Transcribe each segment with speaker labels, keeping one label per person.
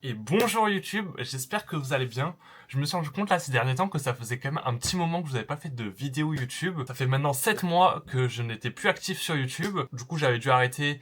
Speaker 1: Et bonjour YouTube, j'espère que vous allez bien. Je me suis rendu compte là ces derniers temps que ça faisait quand même un petit moment que je n'avais pas fait de vidéo YouTube. Ça fait maintenant 7 mois que je n'étais plus actif sur YouTube. Du coup j'avais dû arrêter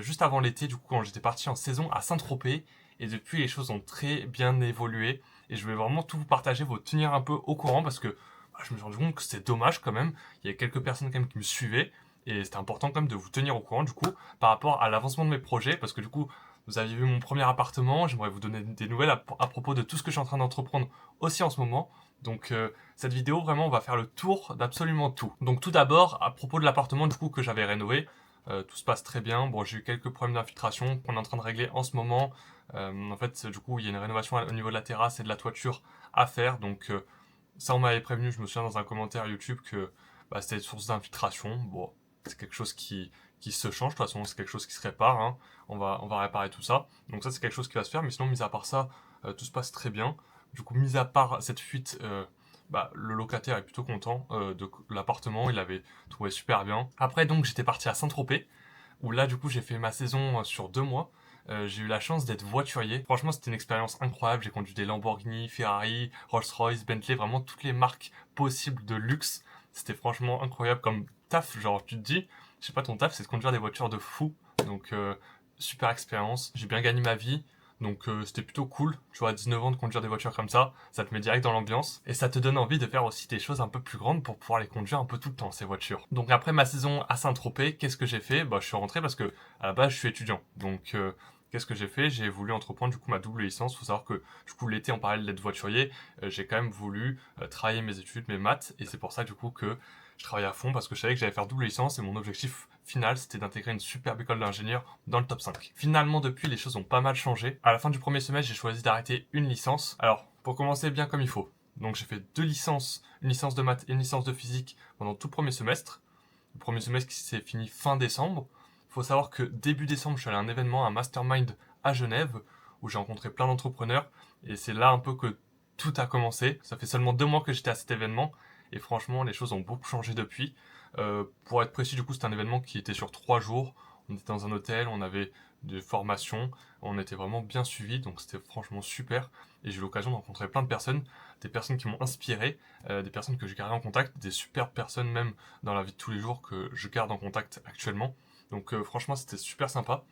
Speaker 1: juste avant l'été, du coup quand j'étais parti en saison à Saint-Tropez. Et depuis les choses ont très bien évolué. Et je vais vraiment tout vous partager, vous tenir un peu au courant parce que je me suis rendu compte que c'était dommage quand même. Il y a quelques personnes quand même qui me suivaient. Et c'était important quand même de vous tenir au courant du coup par rapport à l'avancement de mes projets parce que du coup vous aviez vu mon premier appartement, j'aimerais vous donner des nouvelles à propos de tout ce que je suis en train d'entreprendre aussi en ce moment. Donc cette vidéo, vraiment, on va faire le tour d'absolument tout. Donc tout d'abord, à propos de l'appartement du coup que j'avais rénové, tout se passe très bien. Bon, j'ai eu quelques problèmes d'infiltration qu'on est en train de régler en ce moment. En fait, du coup, il y a une rénovation au niveau de la terrasse et de la toiture à faire. Donc ça, on m'avait prévenu, je me souviens dans un commentaire YouTube que c'était une source d'infiltration. Bon, c'est quelque chose qui se change, de toute façon, c'est quelque chose qui se répare, hein. On va réparer tout ça. Donc ça, c'est quelque chose qui va se faire, mais sinon, mis à part ça, tout se passe très bien. Du coup, mis à part cette fuite, le locataire est plutôt content de l'appartement, il l'avait trouvé super bien. Après, donc, j'étais parti à Saint-Tropez, où là, du coup, j'ai fait ma saison sur 2 mois. J'ai eu la chance d'être voiturier. Franchement, c'était une expérience incroyable. J'ai conduit des Lamborghini, Ferrari, Rolls-Royce, Bentley, vraiment toutes les marques possibles de luxe. C'était franchement incroyable comme taf. Genre, tu te dis, je sais pas, ton taf, c'est de conduire des voitures de fou. Donc, super expérience. J'ai bien gagné ma vie. Donc, c'était plutôt cool. Tu vois, à 19 ans de conduire des voitures comme ça te met direct dans l'ambiance. Et ça te donne envie de faire aussi des choses un peu plus grandes pour pouvoir les conduire un peu tout le temps, ces voitures. Donc, après ma saison à Saint-Tropez, qu'est-ce que j'ai fait? Je suis rentré parce que, à la base, je suis étudiant. Donc, qu'est-ce que j'ai fait? J'ai voulu entreprendre du coup ma double licence. Faut savoir que du coup l'été en parallèle d'être voiturier, j'ai quand même voulu travailler mes études, mes maths, et c'est pour ça du coup que je travaillais à fond parce que je savais que j'allais faire double licence et mon objectif final c'était d'intégrer une superbe école d'ingénieur dans le top 5. Finalement depuis les choses ont pas mal changé. À la fin du premier semestre j'ai choisi d'arrêter une licence. Alors pour commencer bien comme il faut. Donc j'ai fait 2 licences, une licence de maths et une licence de physique pendant tout le premier semestre. Le premier semestre qui s'est fini fin décembre. Il faut savoir que début décembre je suis allé à un événement, un mastermind à Genève où j'ai rencontré plein d'entrepreneurs et c'est là un peu que tout a commencé. Ça fait seulement 2 mois que j'étais à cet événement et franchement, les choses ont beaucoup changé depuis. Pour être précis, du coup, c'était un événement qui était sur 3 jours. On était dans un hôtel, on avait des formations, on était vraiment bien suivis, donc c'était franchement super. Et j'ai eu l'occasion de rencontrer plein de personnes, des personnes qui m'ont inspiré, des personnes que j'ai gardé en contact, des superbes personnes même dans la vie de tous les jours que je garde en contact actuellement. Donc franchement, c'était super sympa.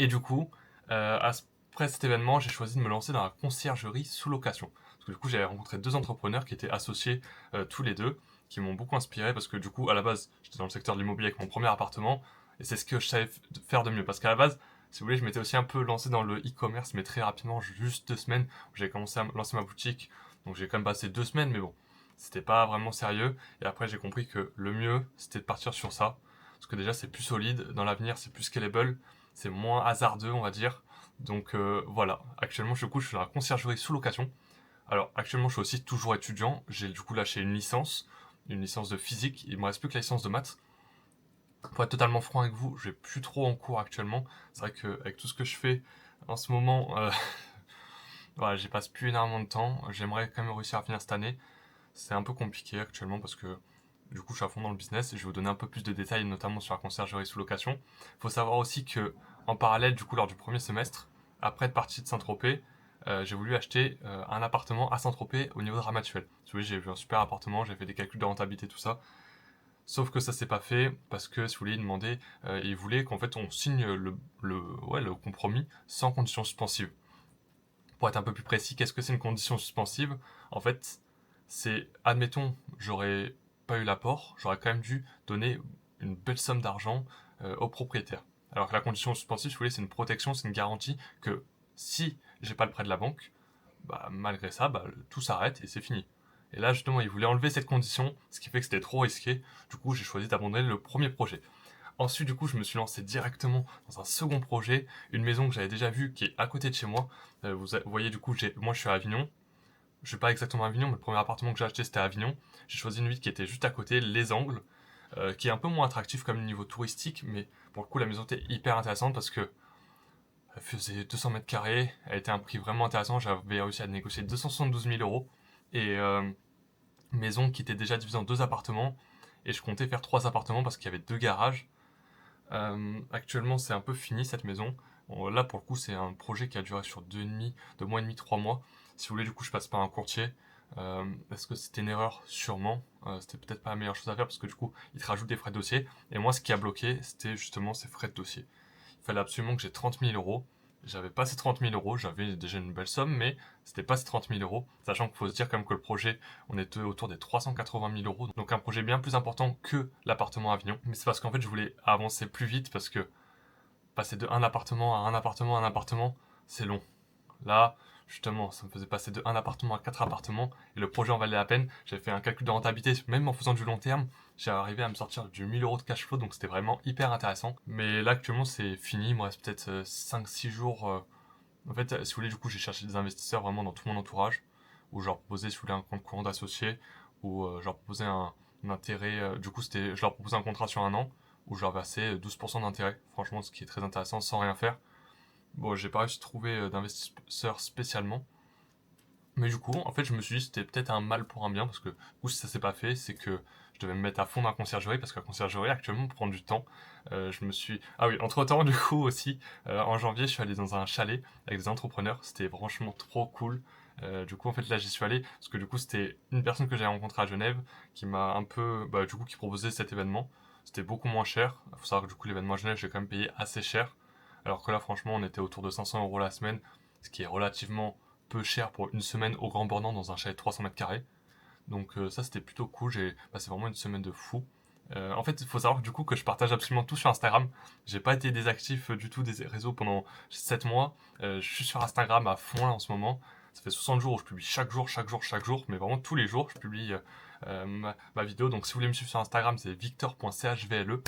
Speaker 1: Et du coup, après cet événement, j'ai choisi de me lancer dans la conciergerie sous location. Parce que du coup, j'avais rencontré 2 entrepreneurs qui étaient associés tous les deux, qui m'ont beaucoup inspiré parce que du coup, à la base, j'étais dans le secteur de l'immobilier avec mon premier appartement et c'est ce que je savais faire de mieux. Parce qu'à la base, si vous voulez, je m'étais aussi un peu lancé dans le e-commerce, mais très rapidement, juste 2 semaines, où j'avais commencé à lancer ma boutique. Donc j'ai quand même passé 2 semaines, mais bon, c'était pas vraiment sérieux. Et après, j'ai compris que le mieux, c'était de partir sur ça. Parce que déjà, c'est plus solide. Dans l'avenir, c'est plus scalable, c'est moins hasardeux, on va dire. Donc voilà, actuellement je suis dans la conciergerie sous location. Alors actuellement je suis aussi toujours étudiant, j'ai du coup lâché une licence de physique, il me reste plus que la licence de maths. Pour être totalement franc avec vous, je vais plus trop en cours actuellement. C'est vrai qu'avec tout ce que je fais en ce moment, voilà, j'y passe plus énormément de temps. J'aimerais quand même réussir à finir cette année. C'est un peu compliqué actuellement parce que du coup je suis à fond dans le business et je vais vous donner un peu plus de détails notamment sur la conciergerie sous location. Il faut savoir aussi que en parallèle du coup lors du premier semestre, après être parti de Saint-Tropez, j'ai voulu acheter un appartement à Saint-Tropez au niveau de Ramatuelle. Si vous voulez, j'ai vu un super appartement, j'ai fait des calculs de rentabilité tout ça. Sauf que ça s'est pas fait parce que si vous voulez, il voulait qu'en fait on signe le compromis sans condition suspensive. Pour être un peu plus précis, qu'est-ce que c'est une condition suspensive? En fait, c'est, admettons, j'aurais pas eu l'apport, j'aurais quand même dû donner une belle somme d'argent au propriétaire. Alors que la condition suspensive, si vous voulez, c'est une protection, c'est une garantie que si j'ai pas le prêt de la banque, malgré ça, tout s'arrête et c'est fini. Et là, justement, il voulait enlever cette condition, ce qui fait que c'était trop risqué. Du coup, j'ai choisi d'abandonner le premier projet. Ensuite, du coup, je me suis lancé directement dans un second projet, une maison que j'avais déjà vue qui est à côté de chez moi. Vous voyez, du coup, moi je suis à Avignon. Je suis pas exactement à Avignon, mais le premier appartement que j'ai acheté c'était à Avignon. J'ai choisi une ville qui était juste à côté, Les Angles, qui est un peu moins attractif comme niveau touristique, mais pour le coup, la maison était hyper intéressante parce que elle faisait 200 mètres carrés, elle était à un prix vraiment intéressant. J'avais réussi à négocier 272 000 euros et maison qui était déjà divisée en 2 appartements. Et je comptais faire 3 appartements parce qu'il y avait 2 garages. Actuellement, c'est un peu fini cette maison. Là, pour le coup, c'est un projet qui a duré sur 2 mois et demi, 3 mois. Si vous voulez, du coup, je passe par un courtier. Est-ce que c'était une erreur? Sûrement. C'était peut-être pas la meilleure chose à faire parce que du coup, il te rajoute des frais de dossier. Et moi, ce qui a bloqué, c'était justement ces frais de dossier. Il fallait absolument que j'ai 30 000 euros. J'avais pas ces 30 000 euros, j'avais déjà une belle somme, mais c'était pas ces 30 000 euros. Sachant qu'il faut se dire quand même que le projet, on était autour des 380 000 euros. Donc un projet bien plus important que l'appartement à Avignon. Mais c'est parce qu'en fait, je voulais avancer plus vite parce que passer de un appartement à un appartement à un appartement, c'est long. Là, justement, ça me faisait passer de un appartement à 4 appartements et le projet en valait la peine. J'avais fait un calcul de rentabilité, même en faisant du long terme, j'ai arrivé à me sortir du 1000 euros de cash flow, donc c'était vraiment hyper intéressant. Mais là, actuellement, c'est fini. Il me reste peut-être 5-6 jours. En fait, si vous voulez, du coup, j'ai cherché des investisseurs vraiment dans tout mon entourage, où je leur proposais, si vous voulez, un compte courant d'associé, où je leur proposais un intérêt. Du coup, je leur proposais un contrat sur un an, où je leur versais 12% d'intérêt. Franchement, ce qui est très intéressant, sans rien faire. Bon, j'ai pas réussi à trouver d'investisseurs spécialement. Mais du coup, en fait, je me suis dit que c'était peut-être un mal pour un bien, parce que du coup, si ça s'est pas fait, c'est que je devais me mettre à fond dans la conciergerie, parce que la conciergerie, actuellement, prend du temps. Ah oui, entre-temps, du coup, aussi, en janvier, je suis allé dans un chalet avec des entrepreneurs. C'était franchement trop cool. Du coup, en fait, là, j'y suis allé, parce que du coup, c'était une personne que j'avais rencontrée à Genève, qui m'a un peu, du coup, qui proposait cet événement. C'était beaucoup moins cher. Il faut savoir que du coup, l'événement à Genève, j'ai quand même payé assez cher. Alors que là, franchement, on était autour de 500 euros la semaine, ce qui est relativement peu cher pour une semaine au Grand Bornand dans un chalet de 300 mètres carrés. Donc ça, c'était plutôt cool. J'ai passé vraiment une semaine de fou. En fait, il faut savoir du coup que je partage absolument tout sur Instagram. J'ai pas été désactif du tout des réseaux pendant 7 mois. Je suis sur Instagram à fond là en ce moment. Ça fait 60 jours où je publie chaque jour, chaque jour, chaque jour, mais vraiment tous les jours, je publie ma vidéo. Donc si vous voulez me suivre sur Instagram, c'est victor.chvle.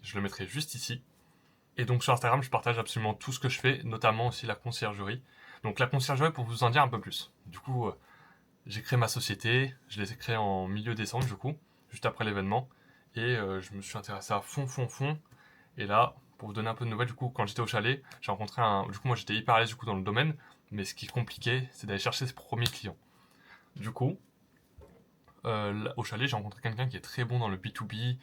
Speaker 1: Je le mettrai juste ici. Et donc sur Instagram, je partage absolument tout ce que je fais, notamment aussi la conciergerie. Donc la conciergerie, pour vous en dire un peu plus. Du coup, j'ai créé ma société, je l'ai créée en milieu décembre, du coup, juste après l'événement. Et je me suis intéressé à fond, fond, fond. Et là, pour vous donner un peu de nouvelles, du coup, quand j'étais au chalet, j'ai rencontré un... Du coup, moi, j'étais hyper à l'aise du coup dans le domaine, mais ce qui est compliqué, c'est d'aller chercher ses premiers clients. Du coup, au chalet, j'ai rencontré quelqu'un qui est très bon dans le B2B,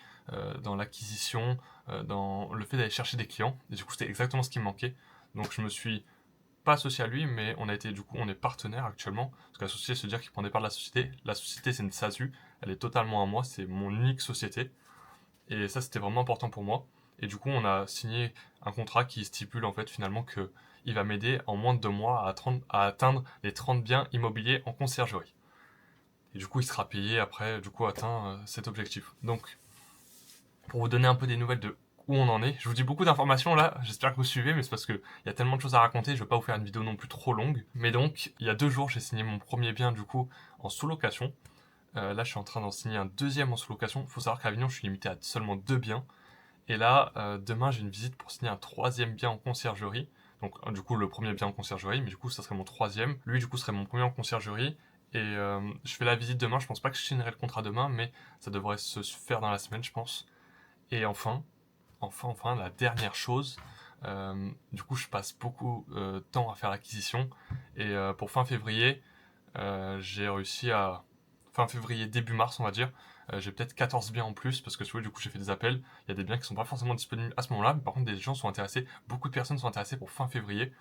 Speaker 1: dans l'acquisition, dans le fait d'aller chercher des clients. Et du coup, c'était exactement ce qui me manquait. Donc, je me suis pas associé à lui, mais on est partenaire actuellement. Parce qu'associé, c'est dire qu'il prend des parts de la société. La société, c'est une SASU. Elle est totalement à moi. C'est mon unique société. Et ça, c'était vraiment important pour moi. Et du coup, on a signé un contrat qui stipule en fait finalement que il va m'aider en moins de 2 mois à atteindre les 30 biens immobiliers en conciergerie. Et du coup, il sera payé après, du coup, atteint cet objectif. Donc, pour vous donner un peu des nouvelles de où on en est, je vous dis beaucoup d'informations là, j'espère que vous suivez, mais c'est parce qu'il y a tellement de choses à raconter, je ne vais pas vous faire une vidéo non plus trop longue. Mais donc, il y a 2 jours, j'ai signé mon premier bien, du coup, en sous-location. Là, je suis en train d'en signer un deuxième en sous-location. Il faut savoir qu'à Avignon, je suis limité à seulement 2 biens. Et là, demain, j'ai une visite pour signer un troisième bien en conciergerie. Donc, du coup, le premier bien en conciergerie, mais du coup, ça serait mon troisième. Lui, du coup, serait mon premier en conciergerie. Et je fais la visite demain. Je pense pas que je signerai le contrat demain, mais ça devrait se faire dans la semaine, je pense. Et enfin, la dernière chose. Du coup, je passe beaucoup de temps à faire l'acquisition. Et pour fin février, j'ai réussi à... Fin février, début mars, on va dire. J'ai peut-être 14 biens en plus parce que tu vois, du coup, j'ai fait des appels. Il y a des biens qui sont pas forcément disponibles à ce moment-là, mais par contre, des gens sont intéressés. Beaucoup de personnes sont intéressées pour fin février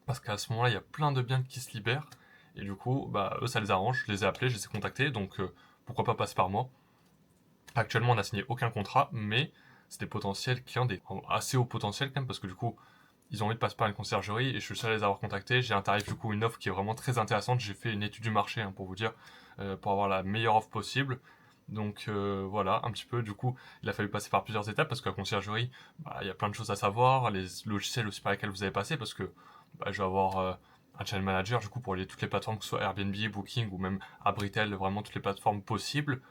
Speaker 1: parce qu'à ce moment-là, il y a plein de biens qui se libèrent. Et du coup, eux, ça les arrange. Je les ai appelés, je les ai contactés, donc pourquoi pas passer par moi. Actuellement, on n'a signé aucun contrat, mais c'est des potentiels clients, des assez haut potentiel quand même, parce que du coup, ils ont envie de passer par une conciergerie et je suis le seul à les avoir contactés. J'ai un tarif, du coup, une offre qui est vraiment très intéressante. J'ai fait une étude du marché pour vous dire, pour avoir la meilleure offre possible. Donc voilà, un petit peu, du coup, il a fallu passer par plusieurs étapes parce que la conciergerie, il y a plein de choses à savoir, les logiciels aussi par lesquels vous avez passé, parce que je vais avoir un channel manager, du coup, pour lier toutes les plateformes, que ce soit Airbnb, Booking ou même Abritel, vraiment toutes les plateformes possibles,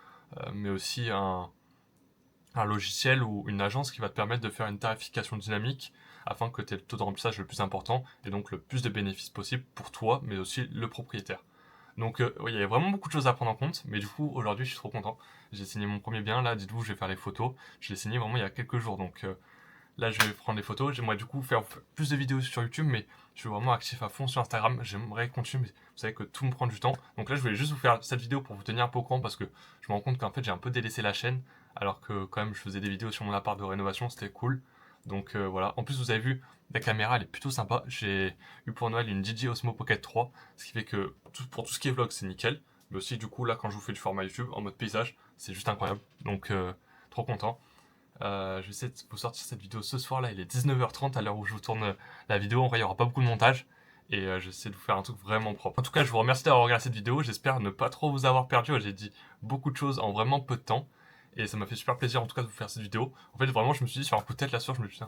Speaker 1: mais aussi un logiciel ou une agence qui va te permettre de faire une tarification dynamique afin que tu aies le taux de remplissage le plus important et donc le plus de bénéfices possible pour toi, mais aussi le propriétaire. Donc oui, il y avait vraiment beaucoup de choses à prendre en compte, mais du coup aujourd'hui je suis trop content. J'ai signé mon premier bien, là dites-vous je vais faire les photos. Je l'ai signé vraiment il y a quelques jours, donc là je vais prendre les photos. J'aimerais du coup faire plus de vidéos sur YouTube, mais je suis vraiment actif à fond sur Instagram. J'aimerais continuer, mais vous savez que tout me prend du temps. Donc là je voulais juste vous faire cette vidéo pour vous tenir un peu au courant parce que je me rends compte qu'en fait j'ai un peu délaissé la chaîne, alors que quand même je faisais des vidéos sur mon appart de rénovation, c'était cool. Donc voilà, en plus vous avez vu, la caméra elle est plutôt sympa. J'ai eu pour Noël une DJI Osmo Pocket 3, ce qui fait que pour tout ce qui est vlog c'est nickel. Mais aussi du coup là quand je vous fais du format YouTube en mode paysage, c'est juste incroyable. Donc trop content. Je vais essayer de vous sortir cette vidéo ce soir là, il est 19h30 à l'heure où je vous tourne la vidéo. En vrai il n'y aura pas beaucoup de montage. Et j'essaie de vous faire un truc vraiment propre. En tout cas je vous remercie d'avoir regardé cette vidéo, j'espère ne pas trop vous avoir perdu. J'ai dit beaucoup de choses en vraiment peu de temps. Et ça m'a fait super plaisir en tout cas de vous faire cette vidéo. En fait vraiment je me suis dit sur un coup de tête là soir, je me suis dit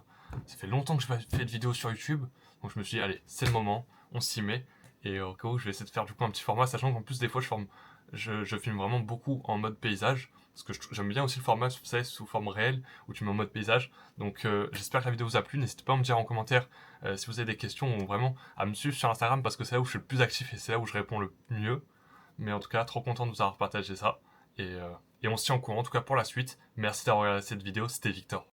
Speaker 1: ça fait longtemps que je n'ai pas fait de vidéo sur YouTube. Donc je me suis dit allez c'est le moment, on s'y met. Et au cas où je vais essayer de faire du coup un petit format, sachant qu'en plus des fois je filme vraiment beaucoup en mode paysage. Parce que j'aime bien aussi le format, vous savez, sous forme réelle, où tu mets en mode paysage. Donc j'espère que la vidéo vous a plu. N'hésitez pas à me dire en commentaire si vous avez des questions ou vraiment à me suivre sur Instagram parce que c'est là où je suis le plus actif et c'est là où je réponds le mieux. Mais en tout cas, trop content de vous avoir partagé ça. Et on se tient au courant en tout cas pour la suite. Merci d'avoir regardé cette vidéo, c'était Victor.